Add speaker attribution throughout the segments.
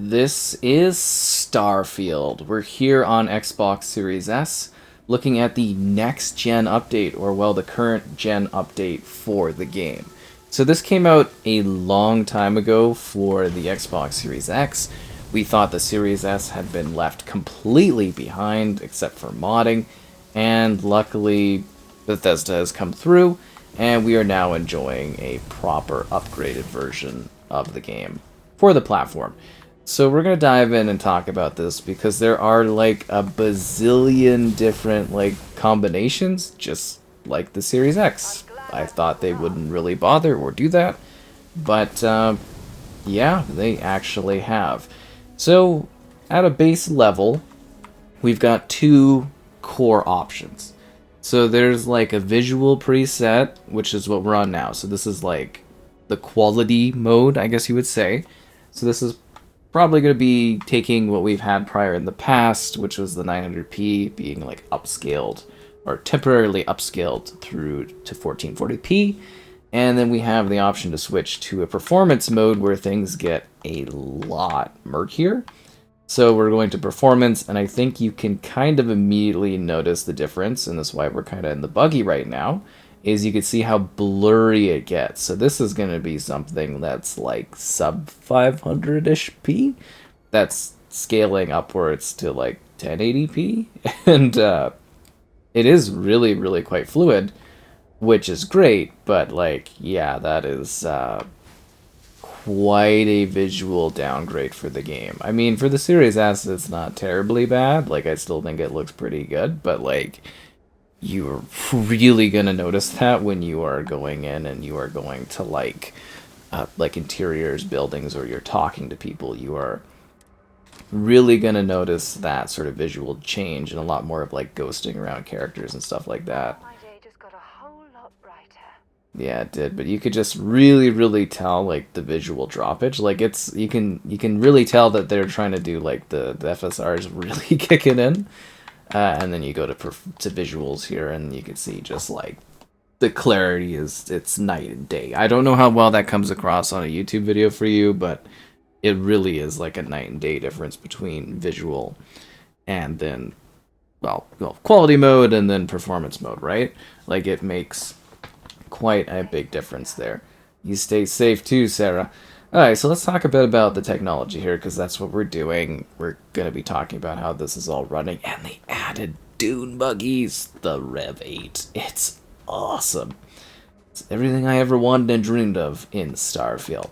Speaker 1: This is Starfield. We're here on Xbox Series S looking at the next gen update, or well, the current gen update for the game. So this came out a long time ago for the Xbox Series X. We thought the Series S had been left completely behind except for modding, and luckily Bethesda has come through and we are now enjoying a proper upgraded version of the game for the platform. So we're going to dive in and talk about this because there are like a bazillion different like combinations, just like the Series X. I thought they wouldn't really bother or do that, but yeah, they actually have. So at a base level, we've got two core options. So there's like a visual preset, which is what we're on now. So this is like the quality mode, I guess you would say. So this is probably going to be taking what we've had prior in the past, which was the 900p being like upscaled or temporarily upscaled through to 1440p. And then we have the option to switch to a performance mode where things get a lot murkier. So we're going to performance, and I think you can kind of immediately notice the difference, and that's why we're kind of in the buggy right now, is you can see how blurry it gets. So this is going to be something that's like sub 500-ish p. That's scaling upwards to like 1080p. And it is really, really quite fluid, which is great. But like, yeah, that is quite a visual downgrade for the game. I mean, for the Series S, it's not terribly bad. Like, I still think it looks pretty good. But like, you're really gonna notice that when you are going in and you are going to like interiors, buildings, or you're talking to people. You are really gonna notice that sort of visual change and a lot more of like ghosting around characters and stuff like that.
Speaker 2: My day just got a whole lot brighter.
Speaker 1: Yeah, it did, but you could just really, really tell like the visual droppage. Like it's you can really tell that they're trying to do like the FSR is really kicking in. And then you go to visuals here, and you can see just like the clarity it's night and day. I don't know how well that comes across on a YouTube video for you, but it really is like a night and day difference between visual and then well quality mode and then performance mode, right? Like it makes quite a big difference there. You stay safe too, Sarah. Alright, so let's talk a bit about the technology here, because that's what we're doing. We're going to be talking about how this is all running, and the added dune buggies, the Rev 8. It's awesome. It's everything I ever wanted and dreamed of in Starfield.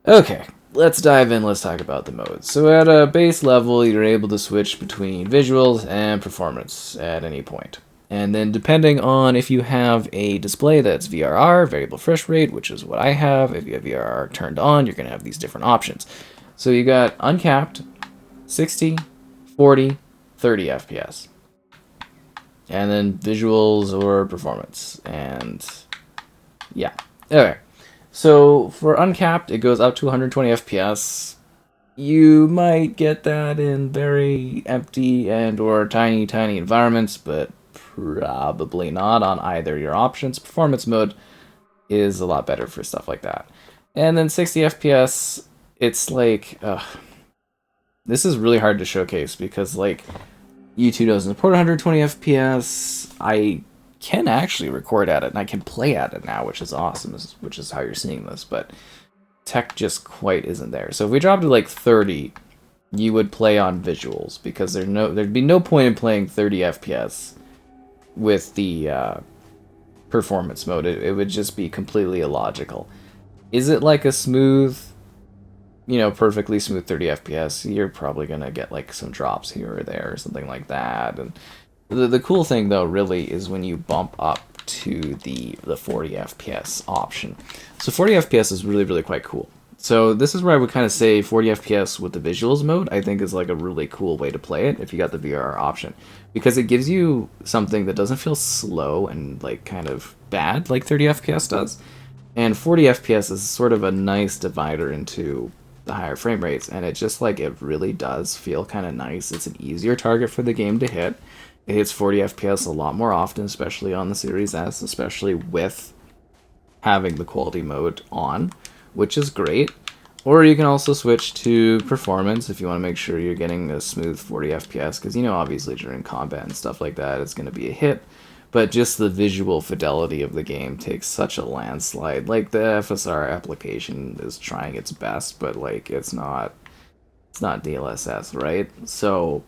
Speaker 1: Okay, let's dive in, let's talk about the modes. So at a base level, you're able to switch between visuals and performance at any point. And then depending on if you have a display that's VRR, variable refresh rate, which is what I have, if you have VRR turned on, you're going to have these different options. So you got uncapped, 60, 40, 30 FPS. And then visuals or performance. And yeah. Okay. So for uncapped, it goes up to 120 FPS. You might get that in very empty and or tiny environments, but probably not on either your options. Performance mode is a lot better for stuff like that. And then 60 FPS, it's like, this is really hard to showcase because like YouTube doesn't support 120 FPS. I can actually record at it and I can play at it now, which is awesome, which is how you're seeing this, but tech just quite isn't there. So if we drop to like 30, you would play on visuals because there'd be no point in playing 30 FPS with the performance mode. It would just be completely illogical. Is it like a smooth, perfectly smooth 30 FPS? You're probably gonna get like some drops here or there or something like that. And the cool thing though really is when you bump up to the 40 FPS option. So 40 FPS is really, really quite cool. So this is where I would kind of say 40 FPS with the visuals mode, I think is like a really cool way to play it if you got the VR option. Because it gives you something that doesn't feel slow and like kind of bad like 30 FPS does. And 40 FPS is sort of a nice divider into the higher frame rates. And it just like, it really does feel kind of nice. It's an easier target for the game to hit. It hits 40 FPS a lot more often, especially on the Series S, especially with having the quality mode on, which is great. Or you can also switch to performance if you want to make sure you're getting a smooth 40 FPS, because, you know, obviously during combat and stuff like that, it's going to be a hit. But just the visual fidelity of the game takes such a landslide. Like, the FSR application is trying its best, but, like, it's not DLSS, right? So,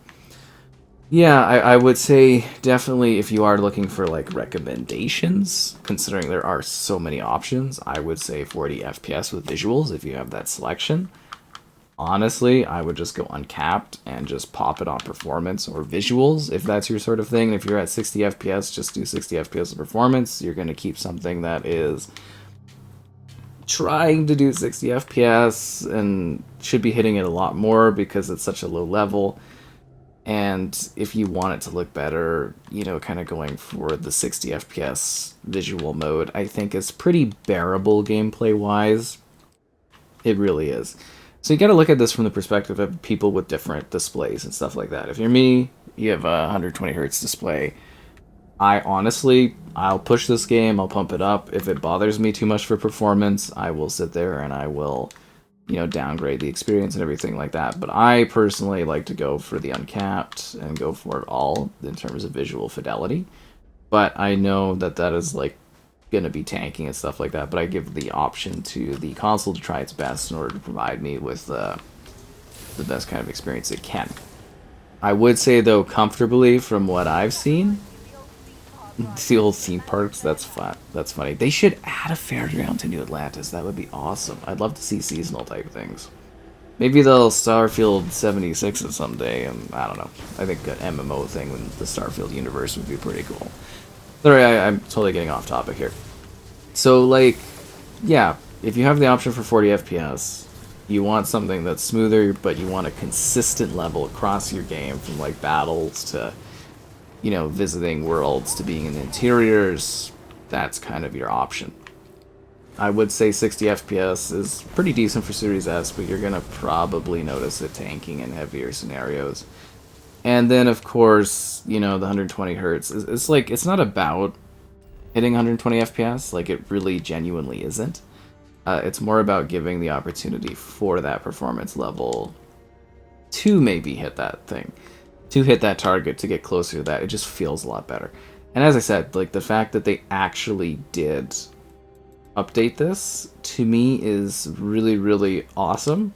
Speaker 1: yeah, I would say definitely if you are looking for, like, recommendations, considering there are so many options, I would say 40 FPS with visuals if you have that selection. Honestly, I would just go uncapped and just pop it on performance or visuals if that's your sort of thing. If you're at 60 FPS, just do 60 FPS of performance. You're going to keep something that is trying to do 60 FPS and should be hitting it a lot more because it's such a low level. And if you want it to look better, you know, kind of going for the 60 FPS visual mode, I think is pretty bearable gameplay-wise. It really is. So you got to look at this from the perspective of people with different displays and stuff like that. If you're me, you have a 120 hertz display. I'll push this game, I'll pump it up. If it bothers me too much for performance, I will sit there and I will, you know, downgrade the experience and everything like that. But I personally like to go for the uncapped and go for it all in terms of visual fidelity. But I know that that is, like, going to be tanking and stuff like that. But I give the option to the console to try its best in order to provide me with the best kind of experience it can. I would say, though, comfortably, from what I've seen, the old theme parks, that's fun. That's funny. They should add a fairground to New Atlantis. That would be awesome. I'd love to see seasonal type things. Maybe they'll Starfield 76 someday, and I don't know. I think an MMO thing in the Starfield universe would be pretty cool. Sorry, I'm totally getting off topic here. So, like, yeah, if you have the option for 40 FPS, you want something that's smoother, but you want a consistent level across your game, from, like, battles to, you know, visiting worlds to being in the interiors, that's kind of your option. I would say 60 FPS is pretty decent for Series S, but you're going to probably notice it tanking in heavier scenarios. And then, of course, you know, the 120 hertz, it's like, it's not about hitting 120 FPS, like, it really genuinely isn't. It's more about giving the opportunity for that performance level to maybe hit that thing. To hit that target, to get closer to that, it just feels a lot better. And as I said, like, the fact that they actually did update this, to me, is really, really awesome.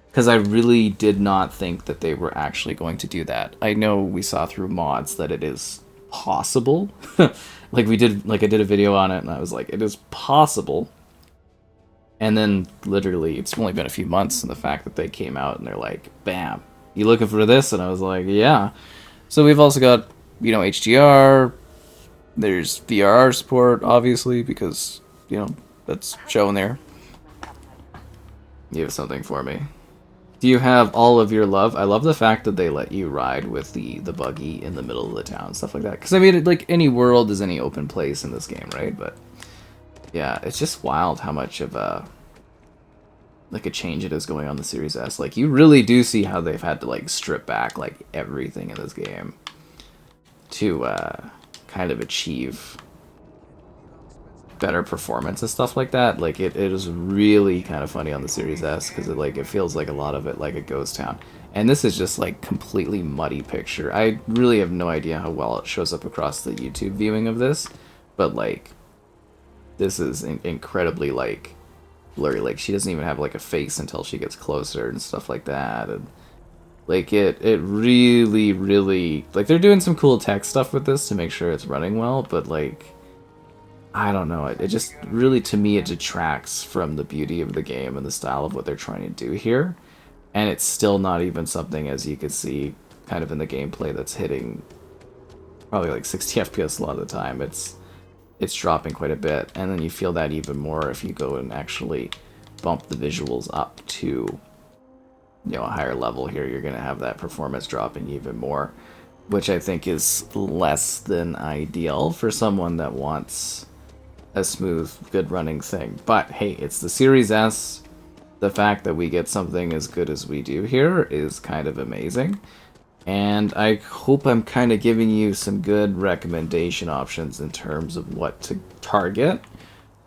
Speaker 1: Because I really did not think that they were actually going to do that. I know we saw through mods that it is possible. I did a video on it, and I was like, it is possible. And then, literally, it's only been a few months, and the fact that they came out and they're like, bam, you looking for this? And I was like, yeah. So we've also got, you know, HDR. There's VRR support, obviously, because, you know, that's showing there. You have something for me. Do you have all of your love? I love the fact that they let you ride with the buggy in the middle of the town, stuff like that. Because, I mean, like, any world is any open place in this game, right? But, yeah, it's just wild how much of a change it is going on the Series S. Like, you really do see how they've had to, like, strip back, like, everything in this game to kind of achieve better performance and stuff like that. Like, it is really kind of funny on the Series S, because it feels like a lot of it like a ghost town. And this is just, like, completely muddy picture. I really have no idea how well it shows up across the YouTube viewing of this, but, like, this is incredibly, like, blurry. Like, she doesn't even have, like, a face until she gets closer and stuff like that. And, like, it really, really, like, they're doing some cool tech stuff with this to make sure it's running well, but, like, I don't know, it just really, to me, it detracts from the beauty of the game and the style of what they're trying to do here. And it's still not even something, as you can see, kind of in the gameplay, that's hitting probably like 60 FPS a lot of the time. It's dropping quite a bit, and then you feel that even more if you go and actually bump the visuals up to, you know, a higher level here. You're going to have that performance dropping even more, which I think is less than ideal for someone that wants a smooth, good running thing. But hey, it's the Series S. The fact that we get something as good as we do here is kind of amazing. And I hope I'm kind of giving you some good recommendation options in terms of what to target.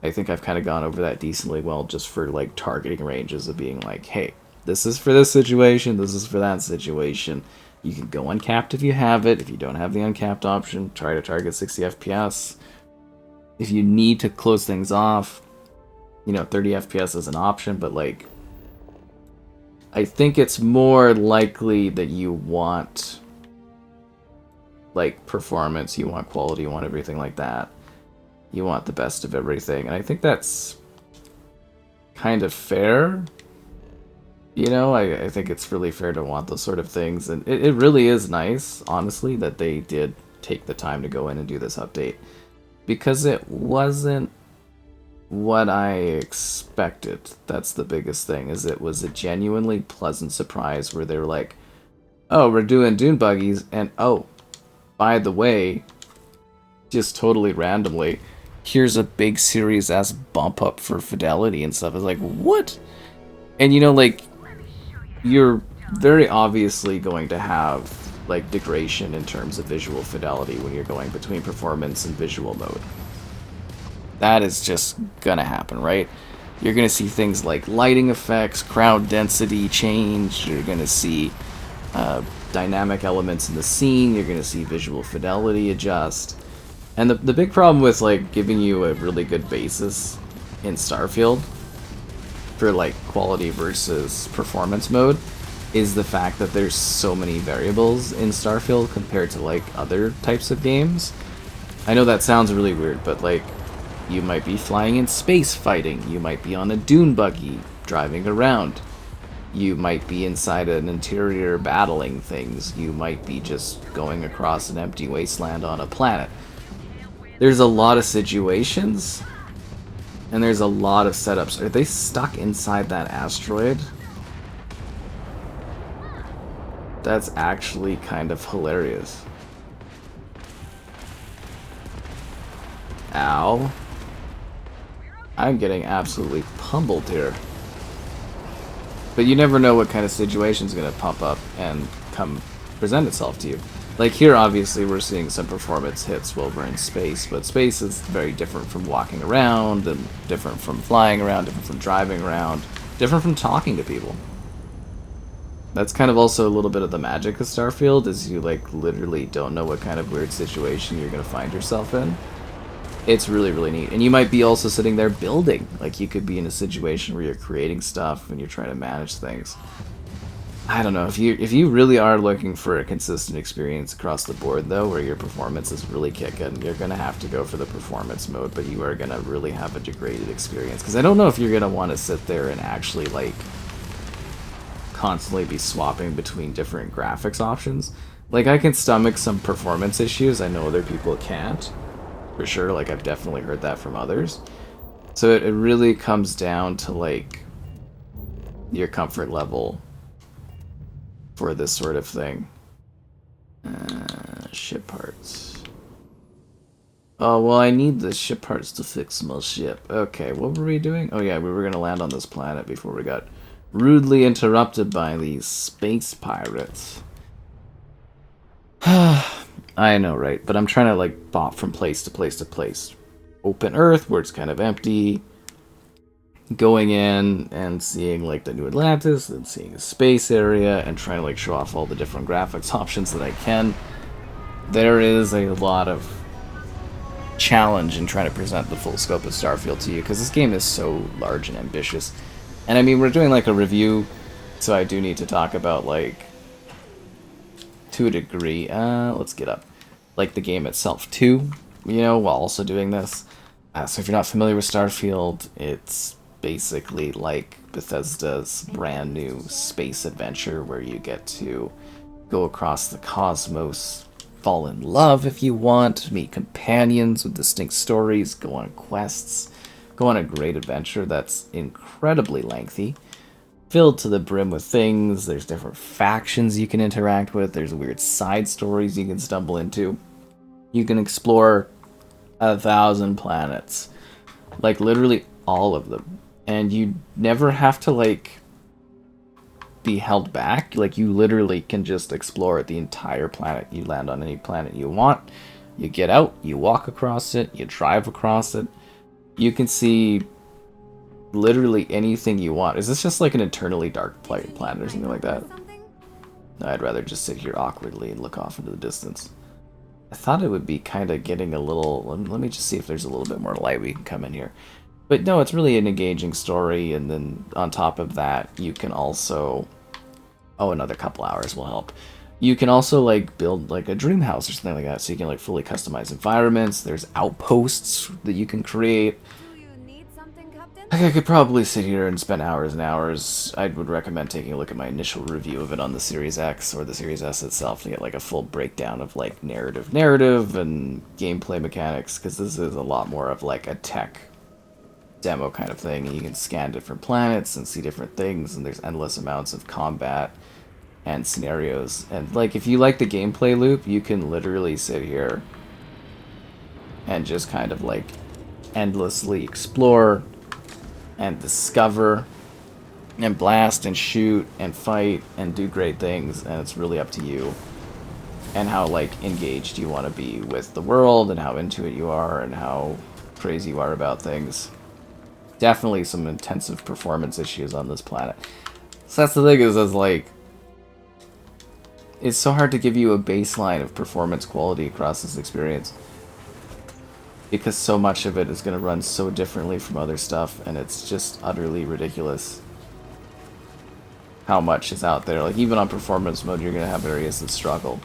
Speaker 1: I think I've kind of gone over that decently well, just for like targeting ranges of being like, hey, this is for this situation, this is for that situation. You can go uncapped if you have it. If you don't have the uncapped option, try to target 60 FPS. If you need to close things off, 30 FPS is an option, but like, I think it's more likely that you want like performance, you want quality, you want everything like that. You want the best of everything, and I think that's kind of fair. I think it's really fair to want those sort of things, and it really is nice, honestly, that they did take the time to go in and do this update, because it wasn't what I expected. That's the biggest thing, is it was a genuinely pleasant surprise where they were like, oh, we're doing dune buggies, and oh, by the way, just totally randomly, here's a big Series S bump up for fidelity and stuff. It's like, what? And like, you're very obviously going to have like degradation in terms of visual fidelity when you're going between performance and visual mode. That is just gonna happen, right? You're gonna see things like lighting effects, crowd density change, you're gonna see dynamic elements in the scene, you're gonna see visual fidelity adjust. And the big problem with like giving you a really good basis in Starfield for like quality versus performance mode is the fact that there's so many variables in Starfield compared to like other types of games. I know that sounds really weird, but like, you might be flying in space fighting, you might be on a dune buggy driving around, you might be inside an interior battling things, you might be just going across an empty wasteland on a planet. There's a lot of situations, and there's a lot of setups. Are they stuck inside that asteroid? That's actually kind of hilarious. Ow. I'm getting absolutely pummeled here. But you never know what kind of situation's gonna pop up and come present itself to you. Like here, obviously, we're seeing some performance hits while we're in space, but space is very different from walking around, and different from flying around, different from driving around, different from talking to people. That's kind of also a little bit of the magic of Starfield, is you like literally don't know what kind of weird situation you're gonna find yourself in. It's really, really neat. And you might be also sitting there building. Like, you could be in a situation where you're creating stuff and you're trying to manage things. I don't know, if you really are looking for a consistent experience across the board, though, where your performance is really kicking, you're going to have to go for the performance mode, but you are going to really have a degraded experience. Because I don't know if you're going to want to sit there and actually, like, constantly be swapping between different graphics options. Like, I can stomach some performance issues, I know other people can't. For sure, like, I've definitely heard that from others. So it really comes down to, like, your comfort level for this sort of thing. Ship parts. Oh, well, I need the ship parts to fix my ship. Okay, what were we doing? Oh yeah, we were gonna land on this planet before we got rudely interrupted by these space pirates. I know, right? But I'm trying to, like, bop from place to place to place. Open Earth, where it's kind of empty. Going in and seeing, like, the New Atlantis, and seeing a space area, and trying to, like, show off all the different graphics options that I can. There is a lot of challenge in trying to present the full scope of Starfield to you, because this game is so large and ambitious. And I mean, we're doing, like, a review, so I do need to talk about, like, to a degree, let's get up, like, the game itself too, you know, while also doing this. So if you're not familiar with Starfield, it's basically like Bethesda's brand new space adventure where you get to go across the cosmos, fall in love if you want, meet companions with distinct stories, go on quests, go on a great adventure that's incredibly lengthy, filled to the brim with things. There's different factions you can interact with, there's weird side stories you can stumble into. You can explore 1,000 planets, like literally all of them, and you never have to, like, be held back. Like, you literally can just explore the entire planet. You land on any planet you want, you get out, you walk across it, you drive across it. You can see literally anything you want. Is this just like an eternally dark planet or something like that? No, I'd rather just sit here awkwardly and look off into the distance. I thought it would be kind of getting a little... Let me just see if there's a little bit more light we can come in here. But no, it's really an engaging story, and then on top of that, you can also... Oh, another couple hours will help. You can also, like, build, like, a dream house or something like that, so you can, like, fully customize environments. There's outposts that you can create. Like, I could probably sit here and spend hours and hours. I would recommend taking a look at my initial review of it on the Series X or the Series S itself to get, like, a full breakdown of, like, narrative and gameplay mechanics, because this is a lot more of, like, a tech demo kind of thing. You can scan different planets and see different things, and there's endless amounts of combat and scenarios. And, like, if you like the gameplay loop, you can literally sit here and just kind of, like, endlessly explore and discover and blast and shoot and fight and do great things, and it's really up to you and how, like, engaged you want to be with the world and how into it you are and how crazy you are about things. Definitely some intensive performance issues on this planet. So that's the thing, is like, it's so hard to give you a baseline of performance quality across this experience, because so much of it is going to run so differently from other stuff, and it's just utterly ridiculous how much is out there. Like, even on performance mode, you're going to have areas that struggle.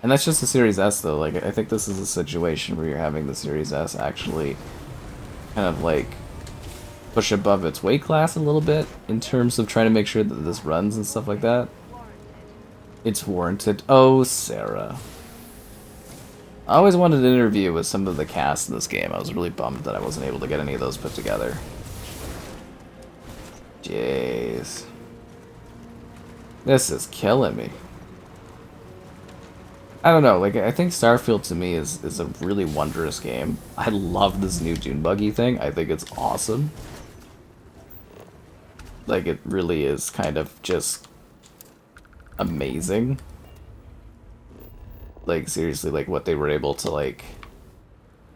Speaker 1: And that's just the Series S, though. Like, I think this is a situation where you're having the Series S actually kind of, like, push above its weight class a little bit in terms of trying to make sure that this runs and stuff like that. It's warranted. Oh, Sarah. I always wanted an interview with some of the cast in this game. I was really bummed that I wasn't able to get any of those put together. Jeez. This is killing me. I don't know, like, I think Starfield to me is a really wondrous game. I love this new dune buggy thing. I think it's awesome. Like, it really is kind of just amazing. Like, seriously, like, what they were able to, like,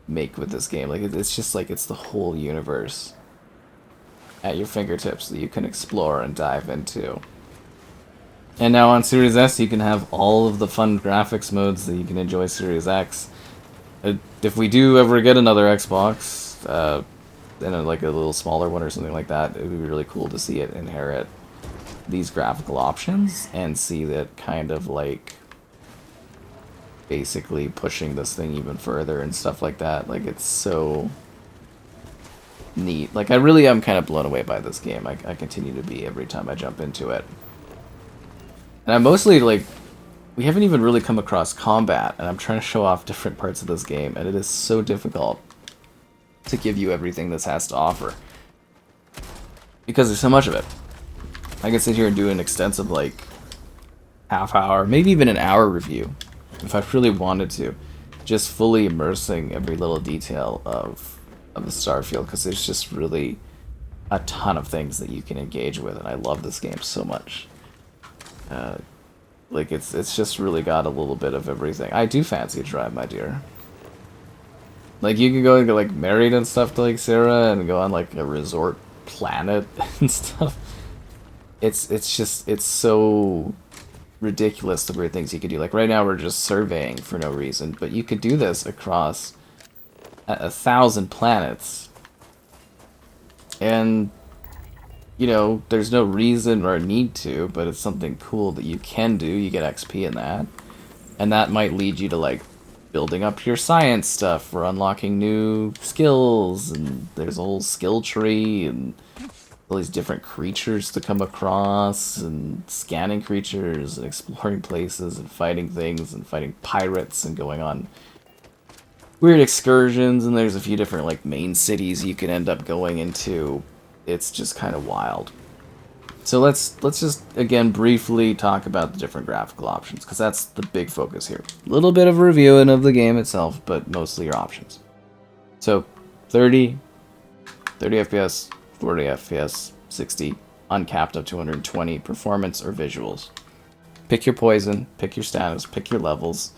Speaker 1: make with this game. Like, it's just, like, it's the whole universe at your fingertips that you can explore and dive into. And now on Series S, you can have all of the fun graphics modes that you can enjoy Series X. If we do ever get another Xbox, and like a little smaller one or something like that, it would be really cool to see it inherit these graphical options and see that kind of, like, basically pushing this thing even further and stuff like that. Like, it's so neat. Like, I really am kind of blown away by this game. I continue to be every time I jump into it. And I'm mostly, like, we haven't even really come across combat, and I'm trying to show off different parts of this game, and it is so difficult to give you everything this has to offer, because there's so much of it. I can sit here and do an extensive, like, half-hour, maybe even an hour review, if I really wanted to, just fully immersing every little detail of the Starfield, because there's just really a ton of things that you can engage with, and I love this game so much. Like, it's just really got a little bit of everything. I do fancy a drive, my dear. Like, you can go and get, like, married and stuff to, like, Sarah and go on, like, a resort planet and stuff. It's just, it's so ridiculous the weird things you could do. Like, right now we're just surveying for no reason, but you could do this across 1,000 planets. And, you know, there's no reason or need to, but it's something cool that you can do. You get XP in that. And that might lead you to, like, building up your science stuff or unlocking new skills. And there's a whole skill tree and all these different creatures to come across, and scanning creatures and exploring places and fighting things and fighting pirates and going on weird excursions. And there's a few different, like, main cities you can end up going into. It's just kind of wild. So let's just, again, briefly talk about the different graphical options, because that's the big focus here. A little bit of a reviewing of the game itself, but mostly your options. So 30 FPS, 40 FPS, 60, uncapped up to 120, performance or visuals. Pick your poison, pick your status, pick your levels,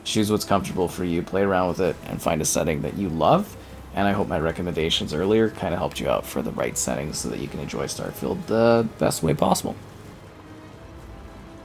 Speaker 1: choose what's comfortable for you, play around with it, and find a setting that you love, and I hope my recommendations earlier kind of helped you out for the right settings so that you can enjoy Starfield the best way possible.